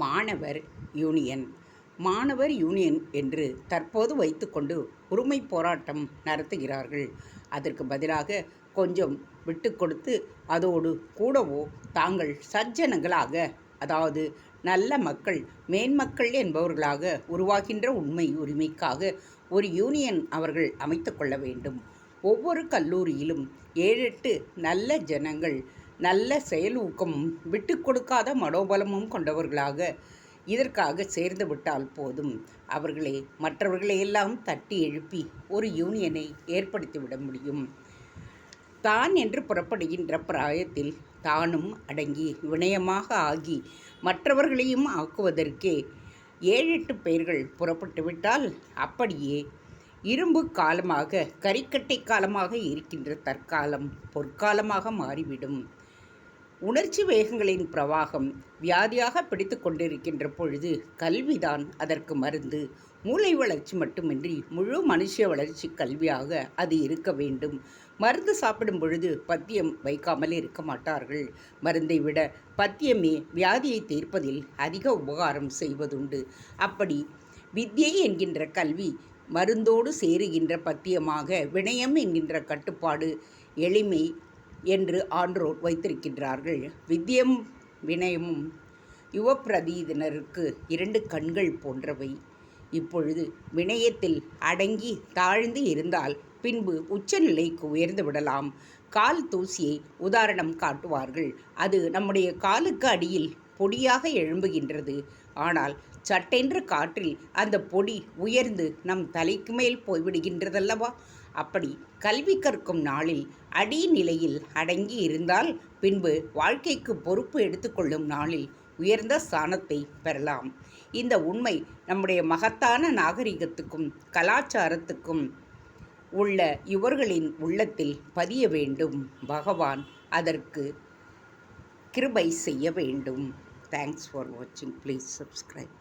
மாணவர் யூனியன். மாணவர் யூனியன் என்று தற்போது வைத்துக்கொண்டு உரிமை போராட்டம் நடத்துகிறார்கள். அதற்கு பதிலாக கொஞ்சம் விட்டு கொடுத்து அதோடு கூடவோ தாங்கள் சஜ்ஜனங்களாக, அதாவது நல்ல மக்கள், மேன்மக்கள் என்பவர்களாக உருவாகின்ற உண்மை உரிமைக்காக ஒரு யூனியன் அவர்கள் அமைத்து கொள்ள வேண்டும். ஒவ்வொரு கல்லூரியிலும் 7-8 நல்ல ஜனங்கள், நல்ல செயலூக்கமும் விட்டு கொடுக்காத மனோபலமும் கொண்டவர்களாக இதற்காக சேர்ந்து விட்டால் போதும். அவர்களே மற்றவர்களையெல்லாம் தட்டி எழுப்பி ஒரு யூனியனை ஏற்படுத்திவிட முடியும். தான் என்று புறப்படுகின்ற பிராயத்தில் தானும் அடங்கி வினயமாக ஆகி மற்றவர்களையும் ஆக்குவதற்கே 7-8 பேர்கள் புறப்பட்டுவிட்டால் அப்படியே இரும்பு காலமாக, கரிக்கட்டை காலமாக இருக்கின்ற தற்காலம் பொற்காலமாக மாறிவிடும். உணர்ச்சி வேகங்களின் பிரவாகம் வியாதியாக பிடித்து கொண்டிருக்கின்ற பொழுது கல்விதான் அதற்கு மருந்து. மூளை வளர்ச்சி மட்டுமின்றி முழு மனுஷ வளர்ச்சி கல்வியாக அது இருக்க வேண்டும். மருந்து சாப்பிடும் பொழுது பத்தியம் வைக்காமல் இருக்க மாட்டார்கள். மருந்தை விட பத்தியமே வியாதியை தீர்ப்பதில் அதிக உபகாரம் செய்வதுண்டு. அப்படி வித்யை என்கின்ற கல்வி மருந்தோடு சேருகின்ற பத்தியமாக வினயம் என்கின்ற கட்டுப்பாடு, எளிமை என்று ஆன்றோர் வைத்திருக்கின்றார்கள். வித்யம் வினயமும் யுவப்பிரதியினருக்கு 2 கண்கள் போன்றவை. இப்பொழுது வினயத்தில் அடங்கி தாழ்ந்து இருந்தால் பின்பு உச்சநிலைக்கு உயர்ந்து விடலாம். கால் தூசியை உதாரணம் காட்டுவார்கள். அது நம்முடைய காலுக்கு அடியில் பொடியாக எழும்புகின்றது. ஆனால் சட்டென்று காற்றில் அந்த பொடி உயர்ந்து நம் தலைக்கு மேல் போய்விடுகின்றதல்லவா? அப்படி கல்வி கற்கும் நாளில் அடிநிலையில் அடங்கி இருந்தால் பின்பு வாழ்க்கைக்கு பொறுப்பு எடுத்துக்கொள்ளும் நாளில் உயர்ந்த ஸ்தானத்தை பெறலாம். இந்த உண்மை நம்முடைய மகத்தான நாகரிகத்துக்கும் கலாச்சாரத்துக்கும் உள்ள இவர்களின் உள்ளத்தில் பதிய வேண்டும். பகவான் அதற்கு கிருபை செய்ய வேண்டும். தேங்க்ஸ் ஃபார் வாட்சிங். Please subscribe.